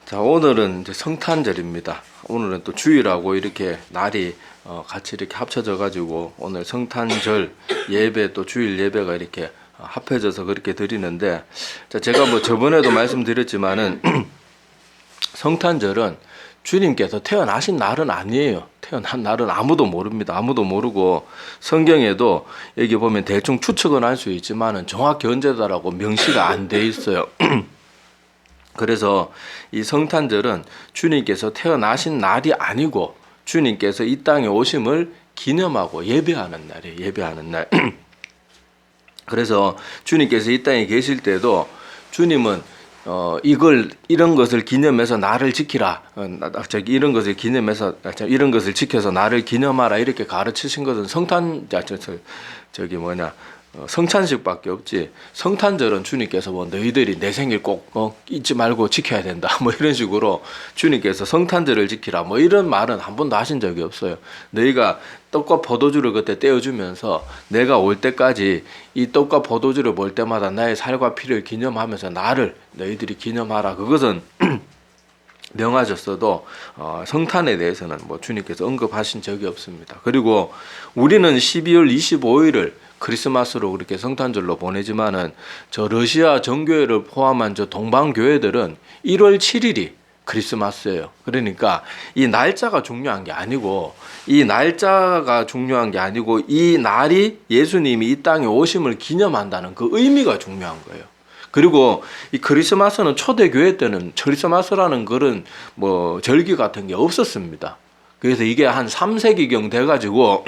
자, 오늘은 이제 성탄절입니다. 오늘은 또 주일하고 이렇게 날이 같이 이렇게 합쳐져 가지고 오늘 성탄절 예배 또 주일 예배가 이렇게 합해져서 그렇게 드리는데, 자, 제가 뭐 저번에도 말씀드렸지만은 성탄절은 주님께서 태어나신 날은 아니에요. 태어난 날은 아무도 모릅니다. 아무도 모르고 성경에도 여기 보면 대충 추측은 할 수 있지만은 정확히 언제다라고 명시가 안 돼 있어요. 그래서 이 성탄절은 주님께서 태어나신 날이 아니고 주님께서 이 땅에 오심을 기념하고 예배하는 날이에요. 예배하는 날. 그래서 주님께서 이 땅에 계실 때도 주님은 이런 것을 기념해서 나를 지키라. 이런 것을 기념해서 이런 것을 지켜서 나를 기념하라 이렇게 가르치신 것은 성찬식밖에 없지. 성탄절은 주님께서 뭐 너희들이 내 생일 꼭 잊지 말고 지켜야 된다 뭐 이런 식으로 주님께서 성탄절을 지키라 뭐 이런 말은 한 번도 하신 적이 없어요. 너희가 떡과 포도주를 그때 떼어주면서 내가 올 때까지 이 떡과 포도주를 볼 때마다 나의 살과 피를 기념하면서 나를 너희들이 기념하라. 그것은 명하셨어도 성탄에 대해서는 뭐 주님께서 언급하신 적이 없습니다. 그리고 우리는 12월 25일을 크리스마스로 그렇게 성탄절로 보내지만은 저 러시아 정교회를 포함한 저 동방교회들은 1월 7일이 크리스마스예요. 그러니까 이 날짜가 중요한 게 아니고 이 날이 예수님이 이 땅에 오심을 기념한다는 그 의미가 중요한 거예요. 그리고 이 크리스마스는 초대교회 때는 크리스마스라는 그런 뭐 절기 같은 게 없었습니다. 그래서 이게 한 3세기경 돼가지고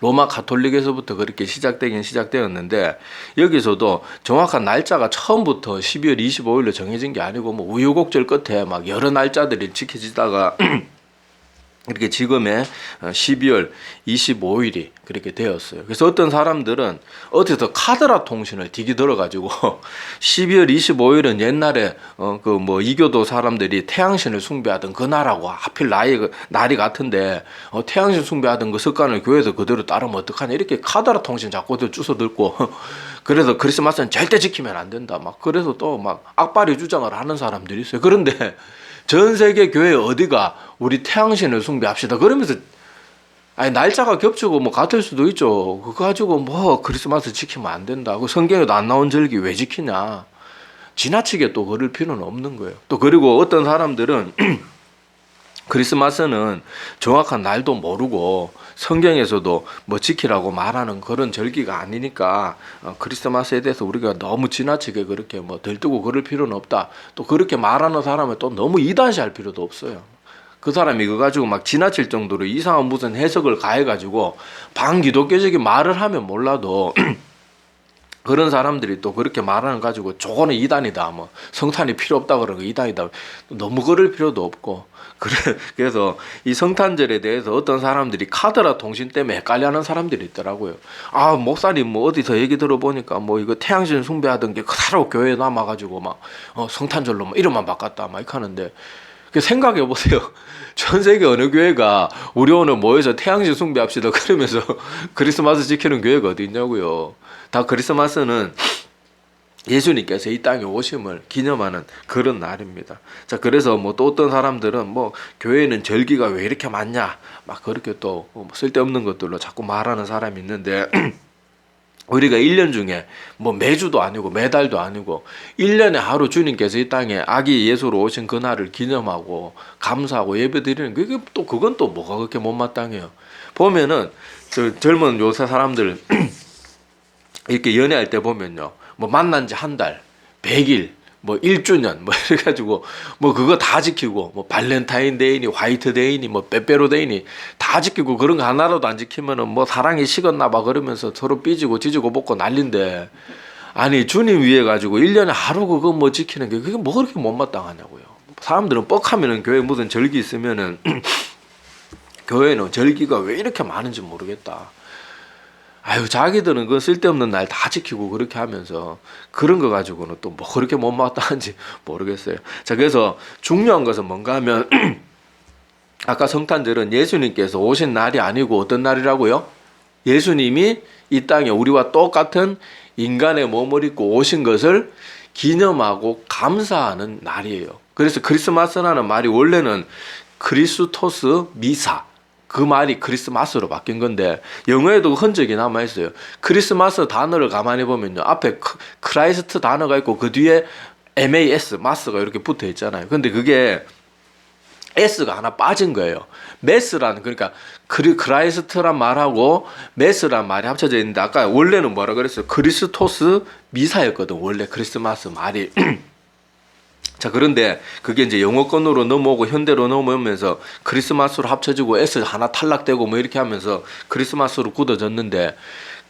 로마 가톨릭에서부터 그렇게 시작되었는데, 여기서도 정확한 날짜가 처음부터 12월 25일로 정해진 게 아니고 뭐 우여곡절 끝에 막 여러 날짜들이 지켜지다가 이렇게 지금의 12월 25일이 그렇게 되었어요. 그래서 어떤 사람들은 어디서 카드라 통신을 디기 들어가지고 12월 25일은 옛날에 그 뭐 이교도 사람들이 태양신을 숭배하던 그 날하고 하필 날이 같은데 태양신 숭배하던 그 습관을 교회에서 그대로 따르면 어떡하냐 이렇게 카드라 통신 자꾸 주워 들고 그래서 크리스마스는 절대 지키면 안 된다 막 그래서 또 막 악바리 주장을 하는 사람들이 있어요. 그런데 전 세계 교회 어디가 우리 태양신을 숭배합시다 그러면서 아니 날짜가 겹치고 뭐 같을 수도 있죠. 그거 가지고 뭐 크리스마스 지키면 안 된다. 그 성경에도 안 나온 절기 왜 지키냐. 지나치게 또 그럴 필요는 없는 거예요. 또 그리고 어떤 사람들은 크리스마스는 정확한 날도 모르고 성경에서도 뭐 지키라고 말하는 그런 절기가 아니니까 크리스마스에 대해서 우리가 너무 지나치게 그렇게 뭐 들뜨고 그럴 필요는 없다. 또 그렇게 말하는 사람을 또 너무 이단시할 필요도 없어요. 그 사람이 그거 가지고 막 지나칠 정도로 이상한 무슨 해석을 가해가지고 반기독교적인 말을 하면 몰라도 그런 사람들이 또 그렇게 말하는 가지고 저거는 이단이다 뭐 성탄이 필요 없다 그러고 이단이다 너무 그럴 필요도 없고 그래서 이 성탄절에 대해서 어떤 사람들이 카드라 통신 때문에 헷갈려하는 사람들이 있더라고요. 아 목사님 뭐 어디서 얘기 들어보니까 뭐 이거 태양신 숭배하던 게 그대로 교회에 남아가지고 막 성탄절로 막 이름만 바꿨다 막 이렇게 하는데 생각해 보세요. 전 세계 어느 교회가 우리 오늘 모여서 태양신 숭배합시다 그러면서 크리스마스 지키는 교회가 어디 있냐고요. 다 크리스마스는 예수님께서 이 땅에 오심을 기념하는 그런 날입니다. 자, 그래서 뭐 또 어떤 사람들은 뭐 교회는 절기가 왜 이렇게 많냐 막 그렇게 또 쓸데없는 것들로 자꾸 말하는 사람이 있는데 우리가 1년 중에 뭐 매주도 아니고 매달도 아니고 1년에 하루 주님께서 이 땅에 아기 예수로 오신 그날을 기념하고 감사하고 예배드리는 그건 또 뭐가 그렇게 못마땅해요. 보면은 젊은 요새 사람들 이렇게 연애할 때 보면요. 뭐 만난 지 한 달, 100일, 뭐 1주년, 뭐 이래가지고 뭐 그거 다 지키고 뭐 발렌타인데이니 화이트데이니 뭐 빼빼로데이니 다 지키고 그런 거 하나라도 안 지키면은 뭐 사랑이 식었나 봐 그러면서 서로 삐지고 지지고 볶고 난린데 아니 주님 위해 가지고 1년에 하루 그거 뭐 지키는 게 그게 뭐 그렇게 못마땅하냐고요. 사람들은 뻑하면은 교회 무슨 절기 있으면은 교회는 절기가 왜 이렇게 많은지 모르겠다. 아유 자기들은 그 쓸데없는 날 다 지키고 그렇게 하면서 그런 거 가지고는 또 뭐 그렇게 못마땅한지 모르겠어요. 자 그래서 중요한 것은 뭔가 하면 아까 성탄절은 예수님께서 오신 날이 아니고 어떤 날이라고요? 예수님이 이 땅에 우리와 똑같은 인간의 몸을 입고 오신 것을 기념하고 감사하는 날이에요. 그래서 크리스마스라는 말이 원래는 크리스토스 미사, 그 말이 크리스마스로 바뀐 건데 영어에도 흔적이 남아있어요. 크리스마스 단어를 가만히 보면요, 앞에 크라이스트 단어가 있고 그 뒤에 MAS, 마스가 이렇게 붙어 있잖아요. 근데 그게 S가 하나 빠진 거예요. 메스라는, 그러니까 크라이스트란 말하고 메스란 말이 합쳐져 있는데, 아까 원래는 뭐라 그랬어요? 크리스토스 미사였거든, 원래 크리스마스 말이. 자, 그런데 그게 이제 영어권으로 넘어오고 현대로 넘어오면서 크리스마스로 합쳐지고 S 하나 탈락되고 뭐 이렇게 하면서 크리스마스로 굳어졌는데,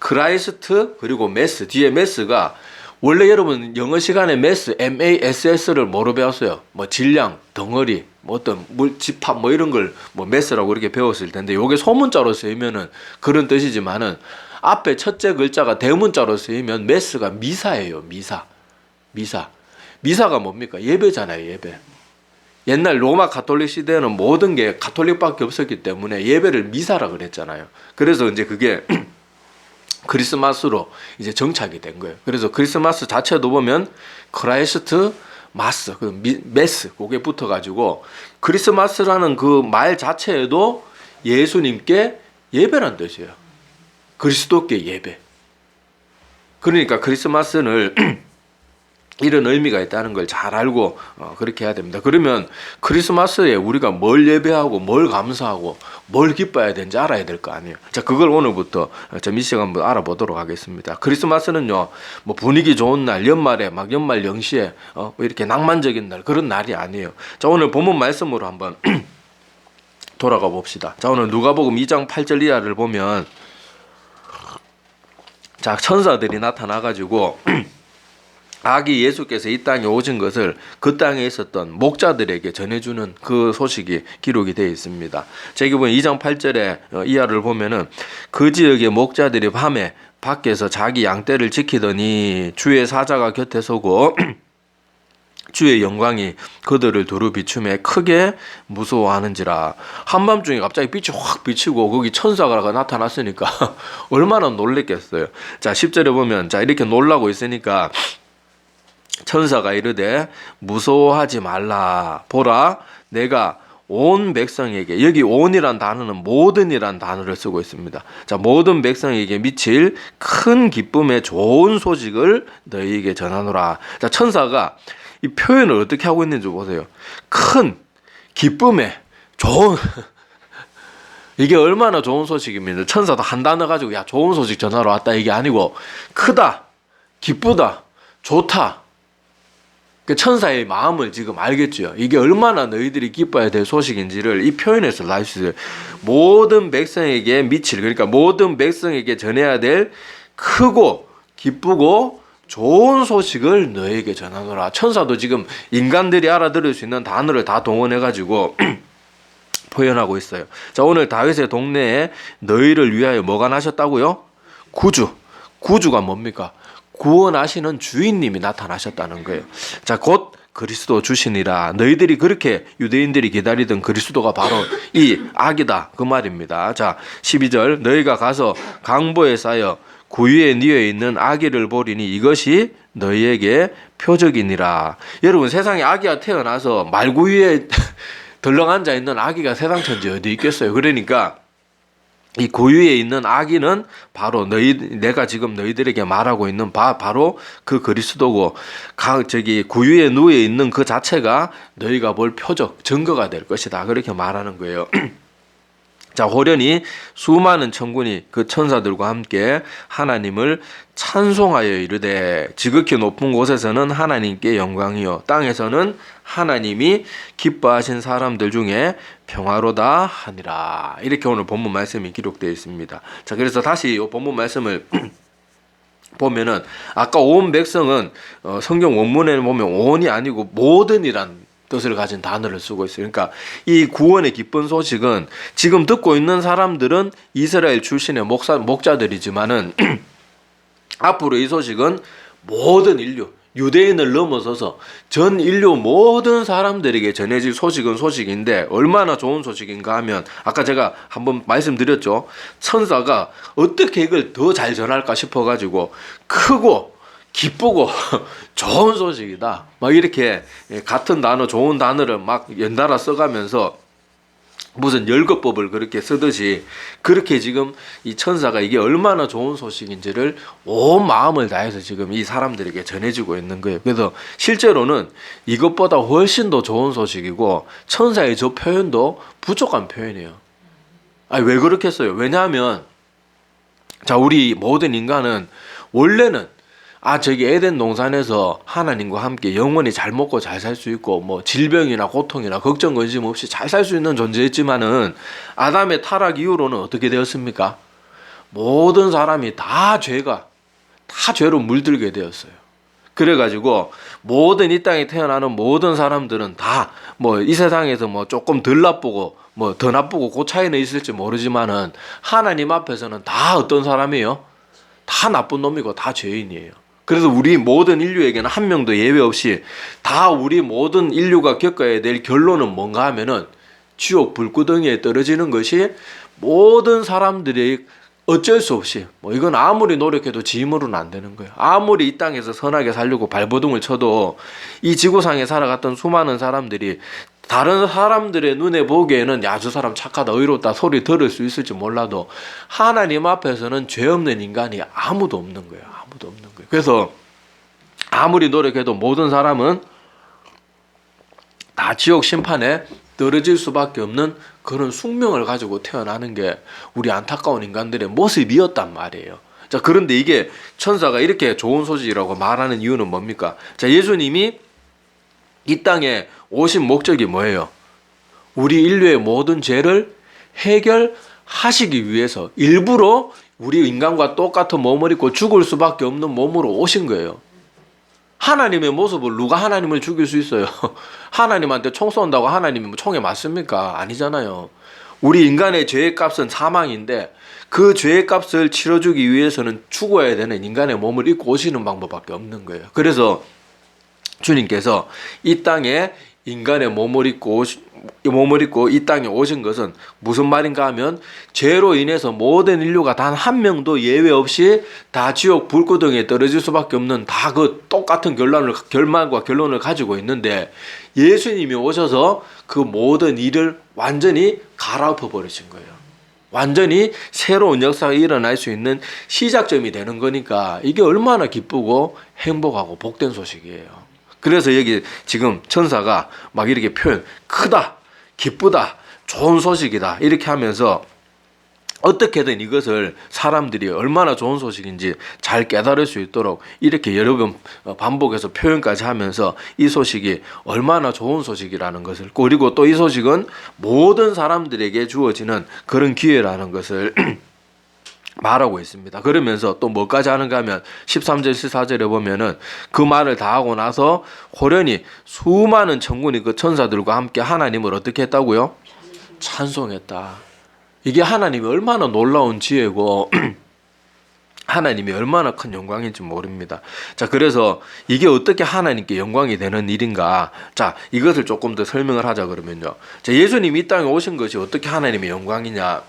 크라이스트 그리고 메스, 뒤에 메스가 원래 여러분 영어 시간에 메스, MASS를 뭐로 배웠어요? 뭐 질량, 덩어리, 뭐 어떤 집합 뭐 이런 걸 뭐 메스라고 이렇게 배웠을 텐데, 요게 소문자로 쓰이면은 그런 뜻이지만은 앞에 첫째 글자가 대문자로 쓰이면 메스가 미사예요. 미사가 뭡니까? 예배잖아요, 예배. 옛날 로마 가톨릭 시대에는 모든 게 가톨릭밖에 없었기 때문에 예배를 미사라 그랬잖아요. 그래서 이제 그게 크리스마스로 이제 정착이 된 거예요. 그래서 크리스마스 자체도 보면 크라이스트 마스, 메스, 그게 붙어가지고 크리스마스라는 그 말 자체에도 예수님께 예배란 뜻이에요. 그리스도께 예배. 그러니까 크리스마스는 이런 의미가 있다는 걸 잘 알고 그렇게 해야 됩니다. 그러면 크리스마스에 우리가 뭘 예배하고 뭘 감사하고 뭘 기뻐해야 되는지 알아야 될 거 아니에요. 자, 그걸 오늘부터 이 시간 한번 알아보도록 하겠습니다. 크리스마스는요, 뭐 분위기 좋은 날, 연말에 막 연말 영시에 이렇게 낭만적인 날, 그런 날이 아니에요. 자, 오늘 본문 말씀으로 한번 돌아가 봅시다. 자, 오늘 누가복음 2장 8절 이하를 보면, 자, 천사들이 나타나가지고 아기 예수께서 이 땅에 오신 것을 그 땅에 있었던 목자들에게 전해주는 그 소식이 기록이 되어 있습니다. 제가 보면 2장 8절에 이하를 보면은, 그 지역의 목자들이 밤에 밖에서 자기 양떼를 지키더니 주의 사자가 곁에 서고 주의 영광이 그들을 두루 비추매 크게 무서워하는지라. 한밤중에 갑자기 빛이 확 비치고 거기 천사가 나타났으니까 얼마나 놀랬겠어요. 자, 10절에 보면, 자, 이렇게 놀라고 있으니까 천사가 이르되 무서워하지 말라. 보라, 내가 온 백성에게, 여기 온이란 단어는 모든이란 단어를 쓰고 있습니다. 자, 모든 백성에게 미칠 큰 기쁨의 좋은 소식을 너희에게 전하노라. 자, 천사가 이 표현을 어떻게 하고 있는지 보세요. 큰 기쁨의 좋은 이게 얼마나 좋은 소식입니다. 천사도 한 단어 가지고 야, 좋은 소식 전하러 왔다 이게 아니고, 크다, 기쁘다, 좋다. 그 천사의 마음을 지금 알겠죠. 이게 얼마나 너희들이 기뻐해야 될 소식인지를 이 표현에서 알 수 있어요. 모든 백성에게 미칠, 그러니까 모든 백성에게 전해야 될 크고 기쁘고 좋은 소식을 너에게 전하노라. 천사도 지금 인간들이 알아들을 수 있는 단어를 다 동원해가지고 표현하고 있어요. 자, 오늘 다윗의 동네에 너희를 위하여 뭐가 나셨다고요? 구주가 뭡니까? 구원하시는 주인님이 나타나셨다는 거예요. 자, 곧 그리스도 주시니라. 너희들이 그렇게 유대인들이 기다리던 그리스도가 바로 이 아기다, 그 말입니다. 자, 12절, 너희가 가서 강보에 쌓여 구유에 뉘어 있는 아기를 보리니 이것이 너희에게 표적이니라. 여러분, 세상에 아기가 태어나서 말구유에 덜렁 앉아 있는 아기가 세상 천지 어디 있겠어요. 그러니까 이 구유에 있는 아기는 바로 내가 지금 너희들에게 말하고 있는 바로 그 그리스도고, 구유에 누워 있는 그 자체가 너희가 볼 표적, 증거가 될 것이다, 그렇게 말하는 거예요. 자, 호련히 수많은 천군이 그 천사들과 함께 하나님을 찬송하여 이르되, 지극히 높은 곳에서는 하나님께 영광이요 땅에서는 하나님이 기뻐하신 사람들 중에 평화로다 하니라. 이렇게 오늘 본문 말씀이 기록되어 있습니다. 자, 그래서 다시 이 본문 말씀을 보면은, 아까 온 백성은 성경 원문에는 보면 온이 아니고 모든이란 뜻을 가진 단어를 쓰고 있어요. 그러니까 이 구원의 기쁜 소식은 지금 듣고 있는 사람들은 이스라엘 출신의 목자들이지만은 앞으로 이 소식은 모든 인류, 유대인을 넘어서서 전 인류 모든 사람들에게 전해질 소식은 소식인데, 얼마나 좋은 소식인가 하면, 아까 제가 한번 말씀드렸죠. 천사가 어떻게 이걸 더 잘 전할까 싶어가지고 크고 기쁘고 좋은 소식이다. 막 이렇게 같은 단어, 좋은 단어를 막 연달아 써가면서 무슨 열거법을 그렇게 쓰듯이 그렇게 지금 이 천사가 이게 얼마나 좋은 소식인지를 온 마음을 다해서 지금 이 사람들에게 전해주고 있는 거예요. 그래서 실제로는 이것보다 훨씬 더 좋은 소식이고 천사의 저 표현도 부족한 표현이에요. 아니, 왜 그렇겠어요? 왜냐하면 자, 우리 모든 인간은 원래는 저기 에덴 동산에서 하나님과 함께 영원히 잘 먹고 잘 살 수 있고 뭐 질병이나 고통이나 걱정 근심 없이 잘 살 수 있는 존재였지만은 아담의 타락 이후로는 어떻게 되었습니까? 모든 사람이 다 죄로 물들게 되었어요. 그래가지고 모든 이 땅에 태어나는 모든 사람들은 다 뭐 이 세상에서 뭐 조금 덜 나쁘고 뭐 더 나쁘고 그 차이는 있을지 모르지만은 하나님 앞에서는 다 어떤 사람이에요? 다 나쁜 놈이고 다 죄인이에요. 그래서 우리 모든 인류에게는 한 명도 예외 없이 다 우리 모든 인류가 겪어야 될 결론은 뭔가 하면은 지옥 불구덩이에 떨어지는 것이 모든 사람들이 어쩔 수 없이 뭐 이건 아무리 노력해도 지 힘으로는 안 되는 거예요. 아무리 이 땅에서 선하게 살려고 발버둥을 쳐도 이 지구상에 살아갔던 수많은 사람들이 다른 사람들의 눈에 보기에는 야, 저 사람 착하다, 의롭다 소리 들을 수 있을지 몰라도 하나님 앞에서는 죄 없는 인간이 아무도 없는 거예요. 아무도 없는 거예요. 그래서 아무리 노력해도 모든 사람은 다 지옥 심판에 떨어질 수밖에 없는 그런 숙명을 가지고 태어나는 게 우리 안타까운 인간들의 모습이었단 말이에요. 자, 그런데 이게 천사가 이렇게 좋은 소식이라고 말하는 이유는 뭡니까? 자, 예수님이 이 땅에 오신 목적이 뭐예요? 우리 인류의 모든 죄를 해결하시기 위해서 일부러 우리 인간과 똑같은 몸을 입고 죽을 수밖에 없는 몸으로 오신 거예요. 하나님의 모습을 누가 하나님을 죽일 수 있어요? 하나님한테 총 쏜다고 하나님이 총에 맞습니까? 아니잖아요. 우리 인간의 죄의 값은 사망인데 그 죄의 값을 치러주기 위해서는 죽어야 되는 인간의 몸을 입고 오시는 방법밖에 없는 거예요. 그래서 주님께서 이 땅에 인간의 몸을 입고 이 땅에 오신 것은 무슨 말인가 하면 죄로 인해서 모든 인류가 단 한 명도 예외 없이 다 지옥 불구덩이에 떨어질 수밖에 없는 다 그 똑같은 결말과 결론을 가지고 있는데 예수님이 오셔서 그 모든 일을 완전히 갈아엎어 버리신 거예요. 완전히 새로운 역사가 일어날 수 있는 시작점이 되는 거니까 이게 얼마나 기쁘고 행복하고 복된 소식이에요. 그래서 여기 지금 천사가 막 이렇게 표현, 크다, 기쁘다, 좋은 소식이다 이렇게 하면서 어떻게든 이것을 사람들이 얼마나 좋은 소식인지 잘 깨달을 수 있도록 이렇게 여러 번 반복해서 표현까지 하면서 이 소식이 얼마나 좋은 소식이라는 것을, 그리고 또 이 소식은 모든 사람들에게 주어지는 그런 기회라는 것을 말하고 있습니다. 그러면서 또 뭐까지 하는가 하면 13절 14절에 보면은 그 말을 다 하고 나서 호련히 수많은 천군이 그 천사들과 함께 하나님을 어떻게 했다고요? 찬송했다. 이게 하나님이 얼마나 놀라운 지혜고 하나님이 얼마나 큰 영광인지 모릅니다. 자, 그래서 이게 어떻게 하나님께 영광이 되는 일인가? 자, 이것을 조금 더 설명을 하자 그러면요. 자, 예수님이 이 땅에 오신 것이 어떻게 하나님의 영광이냐?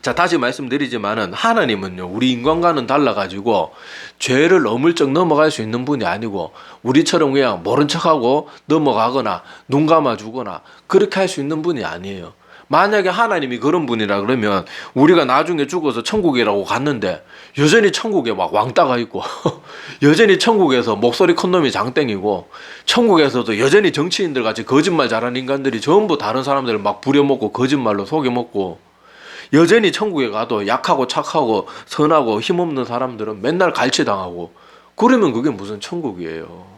자, 다시 말씀드리지만은 하나님은요, 우리 인간과는 달라가지고 죄를 어물쩍 넘어갈 수 있는 분이 아니고 우리처럼 그냥 모른 척하고 넘어가거나 눈 감아주거나 그렇게 할 수 있는 분이 아니에요. 만약에 하나님이 그런 분이라 그러면 우리가 나중에 죽어서 천국이라고 갔는데 여전히 천국에 막 왕따가 있고 여전히 천국에서 목소리 큰 놈이 장땡이고 천국에서도 여전히 정치인들 같이 거짓말 잘하는 인간들이 전부 다른 사람들을 막 부려먹고 거짓말로 속여먹고 여전히 천국에 가도 약하고 착하고 선하고 힘없는 사람들은 맨날 갈취당하고 그러면 그게 무슨 천국이에요.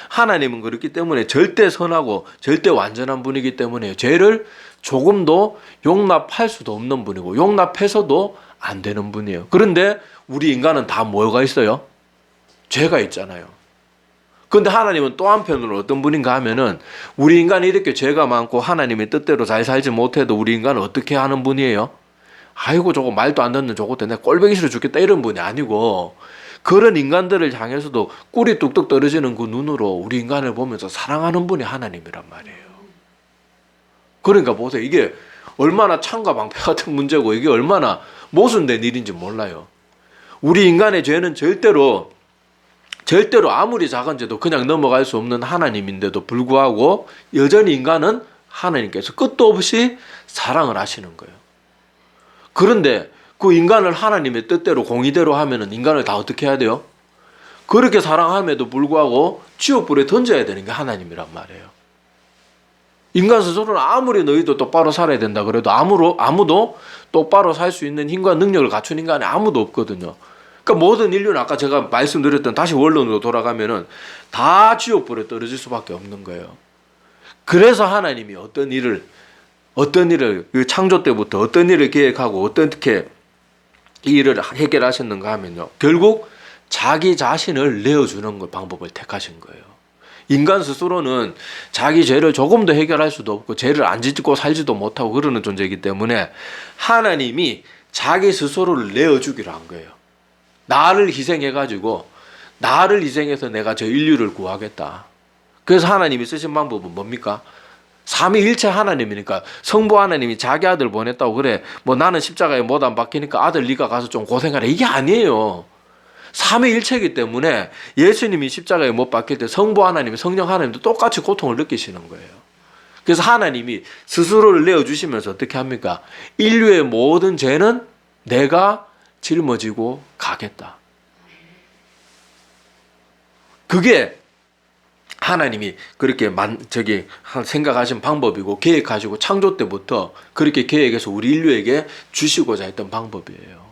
하나님은 그렇기 때문에 절대 선하고 절대 완전한 분이기 때문에 죄를 조금도 용납할 수도 없는 분이고 용납해서도 안 되는 분이에요. 그런데 우리 인간은 다 뭐가 있어요? 죄가 있잖아요. 근데 하나님은 또 한편으로 어떤 분인가 하면은 우리 인간이 이렇게 죄가 많고 하나님의 뜻대로 잘 살지 못해도 우리 인간은 어떻게 하는 분이에요? 아이고 저거 말도 안 듣는 저거 때문에 꼴보기 싫어 죽겠다 이런 분이 아니고 그런 인간들을 향해서도 꿀이 뚝뚝 떨어지는 그 눈으로 우리 인간을 보면서 사랑하는 분이 하나님이란 말이에요. 그러니까 보세요. 이게 얼마나 창과 방패 같은 문제고 이게 얼마나 모순된 일인지 몰라요. 우리 인간의 죄는 절대로 아무리 작은 죄도 그냥 넘어갈 수 없는 하나님인데도 불구하고 여전히 인간은 하나님께서 끝도 없이 사랑을 하시는 거예요. 그런데 그 인간을 하나님의 뜻대로 공의대로 하면은 인간을 다 어떻게 해야 돼요? 그렇게 사랑함에도 불구하고 지옥불에 던져야 되는 게 하나님이란 말이에요. 인간 스스로는 아무리 너희도 똑바로 살아야 된다 그래도 아무도 똑바로 살 수 있는 힘과 능력을 갖춘 인간이 아무도 없거든요. 그러니까 모든 인류는 아까 제가 말씀드렸던 다시 원론으로 돌아가면은 다 지옥불에 떨어질 수밖에 없는 거예요. 그래서 하나님이 어떤 일을 창조 때부터 어떤 일을 계획하고 어떻게 이 일을 해결하셨는가 하면요. 결국 자기 자신을 내어주는 방법을 택하신 거예요. 인간 스스로는 자기 죄를 조금 더 해결할 수도 없고 죄를 안 짓고 살지도 못하고 그러는 존재이기 때문에 하나님이 자기 스스로를 내어주기로 한 거예요. 나를 희생해서 내가 저 인류를 구하겠다. 그래서 하나님이 쓰신 방법은 뭡니까? 삼위일체 하나님이니까 성부 하나님이 자기 아들 보냈다고 그래 뭐 나는 십자가에 못 안 박히니까 아들 네가 가서 좀 고생하라 이게 아니에요. 삼위일체이기 때문에 예수님이 십자가에 못 박힐 때 성부 하나님, 성령 하나님도 똑같이 고통을 느끼시는 거예요. 그래서 하나님이 스스로를 내어주시면서 어떻게 합니까? 인류의 모든 죄는 내가 짊어지고 가겠다. 그게 하나님이 그렇게 생각하신 방법이고 계획하시고 창조 때부터 그렇게 계획해서 우리 인류에게 주시고자 했던 방법이에요.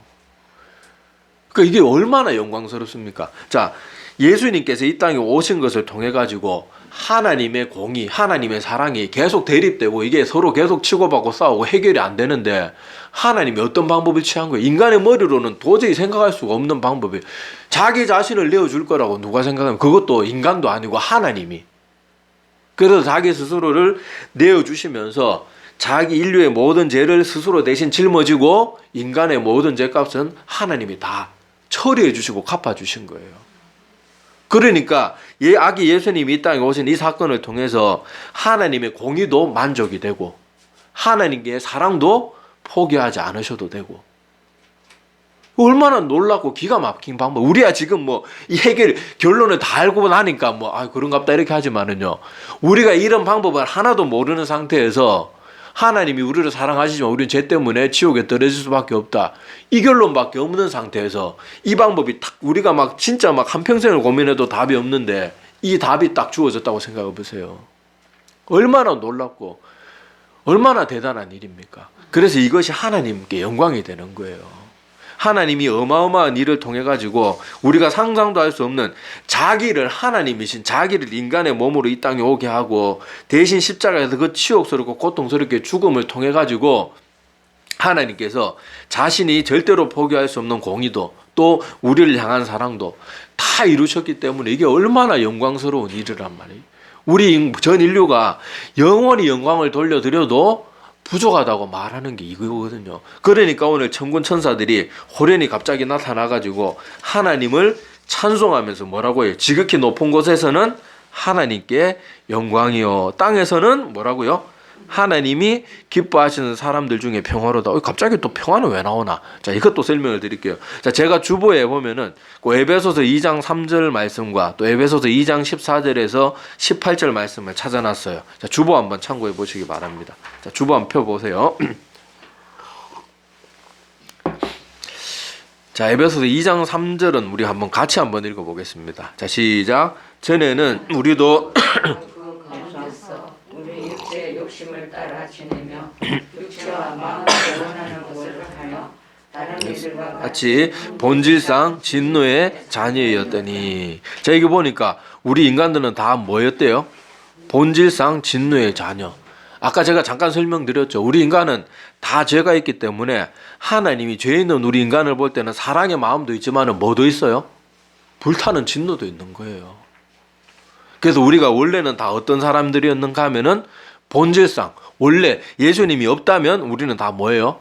그러니까 이게 얼마나 영광스럽습니까? 자, 예수님께서 이 땅에 오신 것을 통해 가지고 하나님의 공의, 하나님의 사랑이 계속 대립되고 이게 서로 계속 치고받고 싸우고 해결이 안 되는데 하나님이 어떤 방법을 취한 거예요? 인간의 머리로는 도저히 생각할 수가 없는 방법이에요. 자기 자신을 내어줄 거라고 누가 생각하면 그것도 인간도 아니고 하나님이. 그래서 자기 스스로를 내어주시면서 자기 인류의 모든 죄를 스스로 대신 짊어지고 인간의 모든 죄값은 하나님이 다 처리해 주시고 갚아주신 거예요. 그러니까 아기 예수님이 이 땅에 오신 이 사건을 통해서 하나님의 공의도 만족이 되고 하나님께 사랑도 포기하지 않으셔도 되고 얼마나 놀랍고 기가 막힌 방법. 우리야 지금 이 결론을 다 알고 나니까 그런갑다 이렇게 하지만은요. 우리가 이런 방법을 하나도 모르는 상태에서 하나님이 우리를 사랑하시지만 우리는 죄 때문에 지옥에 떨어질 수밖에 없다. 이 결론밖에 없는 상태에서 이 방법이 우리가 진짜 한평생을 고민해도 답이 없는데 이 답이 딱 주어졌다고 생각해 보세요. 얼마나 놀랍고 얼마나 대단한 일입니까? 그래서 이것이 하나님께 영광이 되는 거예요. 하나님이 어마어마한 일을 통해 가지고 우리가 상상도 할 수 없는 자기를 하나님이신 자기를 인간의 몸으로 이 땅에 오게 하고 대신 십자가에서 그 치욕스럽고 고통스럽게 죽음을 통해 가지고 하나님께서 자신이 절대로 포기할 수 없는 공의도 또 우리를 향한 사랑도 다 이루셨기 때문에 이게 얼마나 영광스러운 일이란 말이에요. 우리 전 인류가 영원히 영광을 돌려드려도 부족하다고 말하는 게 이거거든요. 그러니까 오늘 천군 천사들이 호련히 갑자기 나타나가지고 하나님을 찬송하면서 뭐라고 해요? 지극히 높은 곳에서는 하나님께 영광이요. 땅에서는 뭐라고요? 하나님이 기뻐하시는 사람들 중에 평화로다. 갑자기 또 평화는 왜 나오나? 자, 이것도 설명을 드릴게요. 자, 제가 주보에 보면은 그 에베소서 2장 3절 말씀과 또 에베소서 2장 14절에서 18절 말씀을 찾아놨어요. 자, 주보 한번 참고해 보시기 바랍니다. 자, 주보 한번 펴보세요. 자, 에베소서 2장 3절은 우리 같이 한번 읽어보겠습니다. 자, 시작. 전에는 우리도 욕심을 따라 지내며 육체와 마음을 원하는 것을 하여 다른 이들과 같이 본질상 진노의 자녀였더니. 자, 이거 보니까 우리 인간들은 다 뭐였대요? 본질상 진노의 자녀. 아까 제가 잠깐 설명드렸죠. 우리 인간은 다 죄가 있기 때문에 하나님이 죄 있는 우리 인간을 볼 때는 사랑의 마음도 있지만 뭐도 있어요? 불타는 진노도 있는 거예요. 그래서 우리가 원래는 다 어떤 사람들이었는가 하면은 본질상 원래 예수님이 없다면 우리는 다 뭐예요?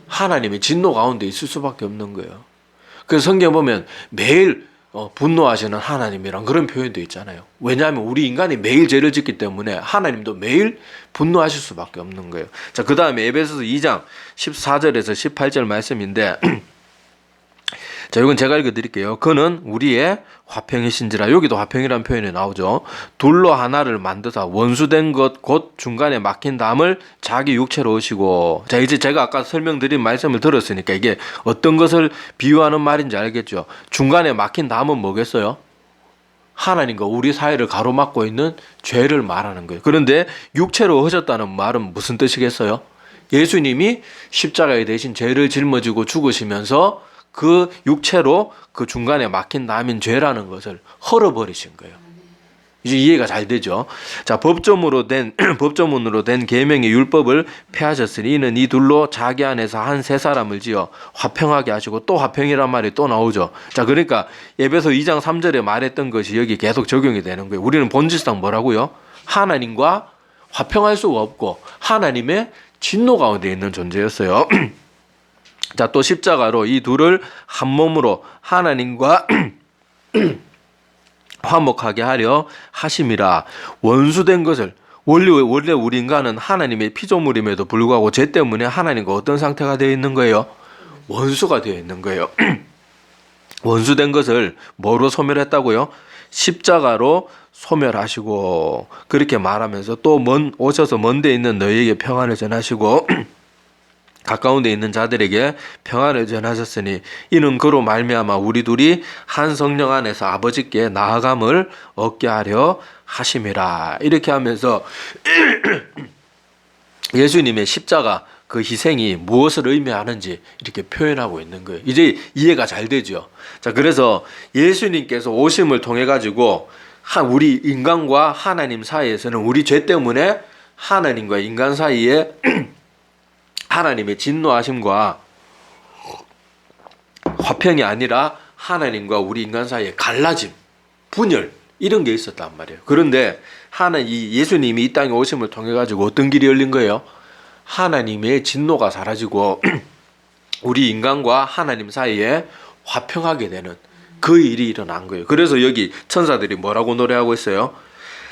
하나님의 진노 가운데 있을 수밖에 없는 거예요. 그래서 성경 보면 매일 분노하시는 하나님이란 그런 표현도 있잖아요. 왜냐하면 우리 인간이 매일 죄를 짓기 때문에 하나님도 매일 분노하실 수밖에 없는 거예요. 자, 그 다음에 에베소서 2장 14절에서 18절 말씀인데 자, 이건 제가 읽어드릴게요. 그는 우리의 화평이신지라. 여기도 화평이라는 표현이 나오죠. 둘로 하나를 만드사 원수된 것 곧 중간에 막힌 담을 자기 육체로 오시고. 자, 이제 제가 아까 설명드린 말씀을 들었으니까 이게 어떤 것을 비유하는 말인지 알겠죠. 중간에 막힌 담은 뭐겠어요? 하나님과 우리 사이를 가로막고 있는 죄를 말하는 거예요. 그런데 육체로 오셨다는 말은 무슨 뜻이겠어요? 예수님이 십자가에 대신 죄를 짊어지고 죽으시면서 그 육체로 그 중간에 막힌 담인 죄라는 것을 헐어버리신 거예요. 이제 이해가 잘 되죠. 자, 법조문으로 된 계명의 율법을 폐하셨으니 이는 이 둘로 자기 안에서 한 세 사람을 지어 화평하게 하시고, 또 화평이란 말이 또 나오죠. 자, 그러니까 에베소 2장 3절에 말했던 것이 여기 계속 적용이 되는 거예요. 우리는 본질상 뭐라고요? 하나님과 화평할 수가 없고 하나님의 진노 가운데 있는 존재였어요. 자, 또 십자가로 이 둘을 한 몸으로 하나님과 화목하게 하려 하심이라. 원수된 것을, 원래 우리 인간은 하나님의 피조물임에도 불구하고 죄 때문에 하나님과 어떤 상태가 되어 있는 거예요? 원수가 되어 있는 거예요. 원수된 것을 뭐로 소멸했다고요? 십자가로 소멸하시고, 그렇게 말하면서 또 오셔서 먼 데 있는 너희에게 평안을 전하시고 가까운 데 있는 자들에게 평안을 전하셨으니 이는 그로 말미암아 우리 둘이 한 성령 안에서 아버지께 나아감을 얻게 하려 하심이라. 이렇게 하면서 예수님의 십자가 그 희생이 무엇을 의미하는지 이렇게 표현하고 있는 거예요. 이제 이해가 잘 되죠. 자, 그래서 예수님께서 오심을 통해 가지고 우리 인간과 하나님 사이에서는 우리 죄 때문에 하나님과 인간 사이에 하나님의 진노하심과 화평이 아니라 하나님과 우리 인간 사이에 갈라짐, 분열, 이런 게 있었단 말이에요. 그런데 이 예수님이 이 땅에 오심을 통해 가지고 어떤 길이 열린 거예요? 하나님의 진노가 사라지고 우리 인간과 하나님 사이에 화평하게 되는 그 일이 일어난 거예요. 그래서 여기 천사들이 뭐라고 노래하고 있어요?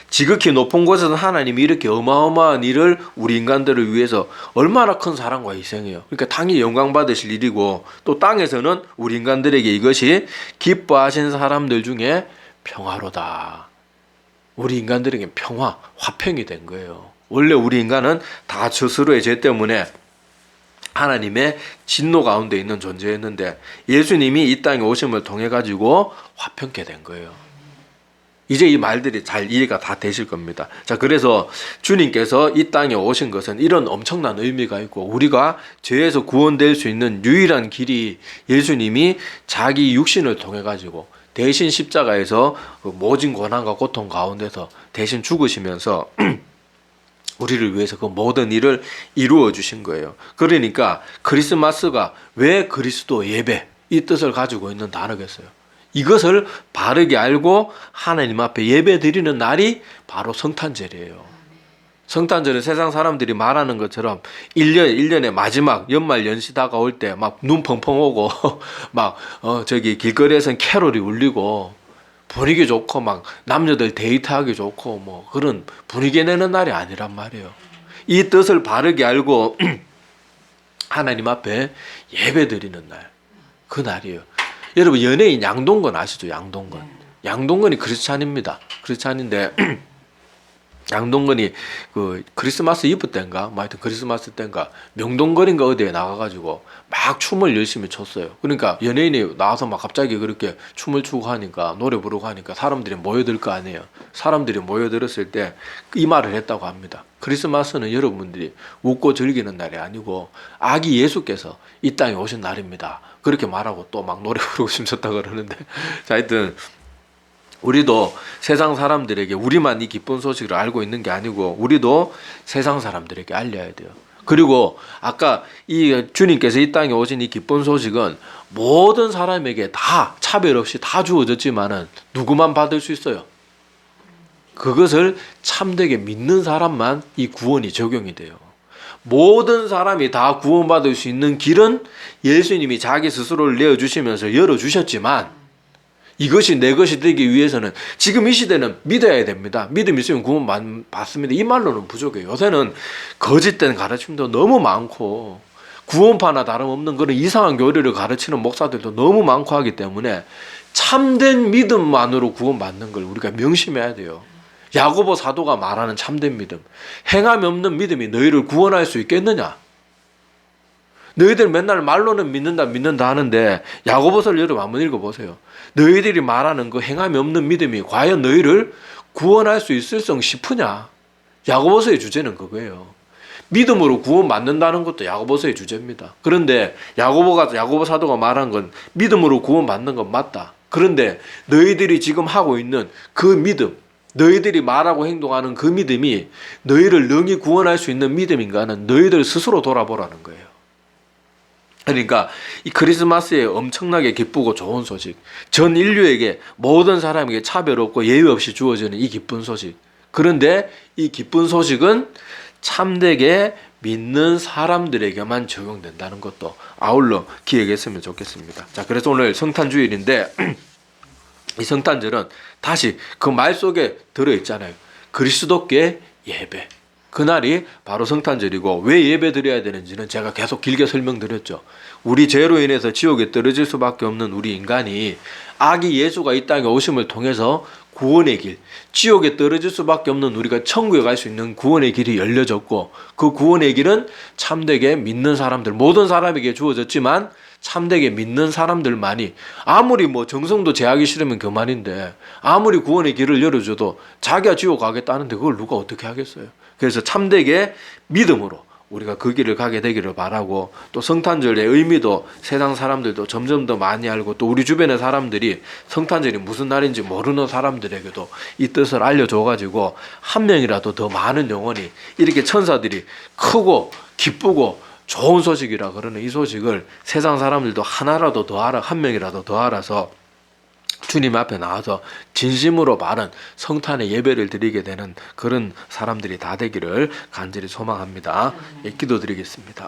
지극히 높은 곳에서 하나님이 이렇게 어마어마한 일을 우리 인간들을 위해서 얼마나 큰 사랑과 희생이에요. 그러니까 당연히 영광 받으실 일이고, 또 땅에서는 우리 인간들에게 이것이 기뻐하신 사람들 중에 평화로다. 우리 인간들에게 평화, 화평이 된 거예요. 원래 우리 인간은 다 스스로의 죄 때문에 하나님의 진노 가운데 있는 존재였는데 예수님이 이 땅에 오심을 통해 가지고 화평케 된 거예요. 이제 이 말들이 잘 이해가 다 되실 겁니다. 자, 그래서 주님께서 이 땅에 오신 것은 이런 엄청난 의미가 있고, 우리가 죄에서 구원될 수 있는 유일한 길이 예수님이 자기 육신을 통해 가지고 대신 십자가에서 그 모진 고난과 고통 가운데서 대신 죽으시면서 우리를 위해서 그 모든 일을 이루어 주신 거예요. 그러니까 크리스마스가 왜 그리스도 예배, 이 뜻을 가지고 있는 단어겠어요. 이것을 바르게 알고 하나님 앞에 예배 드리는 날이 바로 성탄절이에요. 성탄절은 세상 사람들이 말하는 것처럼 1년의 마지막 연말 연시 다가올 때 막 눈 펑펑 오고 막 저기 길거리에서는 캐롤이 울리고 분위기 좋고 막 남녀들 데이트하기 좋고 뭐 그런 분위기 내는 날이 아니란 말이에요. 이 뜻을 바르게 알고 하나님 앞에 예배 드리는 날, 그 날이에요. 여러분, 연예인 양동건 아시죠? 양동건. 양동건이 크리스찬입니다. 크리스찬인데 양동건이 그 크리스마스 이브 때인가, 뭐 하여튼 크리스마스 때인가 명동거리인가 어디에 나가가지고 막 춤을 열심히 췄어요. 그러니까 연예인이 나와서 막 갑자기 그렇게 춤을 추고 하니까, 노래 부르고 하니까 사람들이 모여들 거 아니에요. 사람들이 모여들었을 때 이 말을 했다고 합니다. 크리스마스는 여러분들이 웃고 즐기는 날이 아니고 아기 예수께서 이 땅에 오신 날입니다. 그렇게 말하고 또 막 노래 부르고 춤췄다 그러는데 자, 하여튼 우리도 세상 사람들에게 우리만 이 기쁜 소식을 알고 있는 게 아니고 우리도 세상 사람들에게 알려야 돼요. 그리고 아까 이 주님께서 이 땅에 오신 이 기쁜 소식은 모든 사람에게 다 차별 없이 다 주어졌지만은 누구만 받을 수 있어요? 그것을 참되게 믿는 사람만 이 구원이 적용이 돼요. 모든 사람이 다 구원받을 수 있는 길은 예수님이 자기 스스로를 내어주시면서 열어주셨지만 이것이 내 것이 되기 위해서는 지금 이 시대는 믿어야 됩니다. 믿음 있으면 구원 받습니다. 이 말로는 부족해요. 요새는 거짓된 가르침도 너무 많고 구원파나 다름없는 그런 이상한 교리를 가르치는 목사들도 너무 많고 하기 때문에 참된 믿음만으로 구원받는 걸 우리가 명심해야 돼요. 야고보 사도가 말하는 참된 믿음, 행함이 없는 믿음이 너희를 구원할 수 있겠느냐? 너희들 맨날 말로는 믿는다 하는데 야고보서를 여러분 한번 읽어보세요. 너희들이 말하는 그 행함이 없는 믿음이 과연 너희를 구원할 수 있을성 싶으냐? 야고보서의 주제는 그거예요. 믿음으로 구원받는다는 것도 야고보서의 주제입니다. 그런데 야고보 사도가 말한 건 믿음으로 구원받는 건 맞다. 그런데 너희들이 지금 하고 있는 그 믿음, 너희들이 말하고 행동하는 그 믿음이 너희를 능히 구원할 수 있는 믿음인가는 너희들 스스로 돌아보라는 거예요. 그러니까 이 크리스마스에 엄청나게 기쁘고 좋은 소식, 전 인류에게 모든 사람에게 차별 없고 예외 없이 주어지는 이 기쁜 소식. 그런데 이 기쁜 소식은 참되게 믿는 사람들에게만 적용된다는 것도 아울러 기억했으면 좋겠습니다. 자, 그래서 오늘 성탄주일인데 이 성탄절은 다시 그 말 속에 들어있잖아요. 그리스도께 예배. 그날이 바로 성탄절이고 왜 예배 드려야 되는지는 제가 계속 길게 설명드렸죠. 우리 죄로 인해서 지옥에 떨어질 수밖에 없는 우리 인간이 아기 예수가 이 땅에 오심을 통해서 구원의 길, 지옥에 떨어질 수밖에 없는 우리가 천국에 갈 수 있는 구원의 길이 열려졌고 그 구원의 길은 참되게 믿는 사람들, 모든 사람에게 주어졌지만 참되게 믿는 사람들만이, 아무리 뭐 정성도 제하기 싫으면 그만인데 아무리 구원의 길을 열어줘도 자기가 지옥 가겠다는데 그걸 누가 어떻게 하겠어요. 그래서 참되게 믿음으로 우리가 그 길을 가게 되기를 바라고, 또 성탄절의 의미도 세상 사람들도 점점 더 많이 알고, 또 우리 주변의 사람들이 성탄절이 무슨 날인지 모르는 사람들에게도 이 뜻을 알려줘가지고 한 명이라도 더 많은 영혼이 이렇게 천사들이 크고 기쁘고 좋은 소식이라 그러는 이 소식을 세상 사람들도 하나라도 더 알아, 한 명이라도 더 알아서 주님 앞에 나와서 진심으로 바른 성탄의 예배를 드리게 되는 그런 사람들이 다 되기를 간절히 소망합니다. 기도드리겠습니다.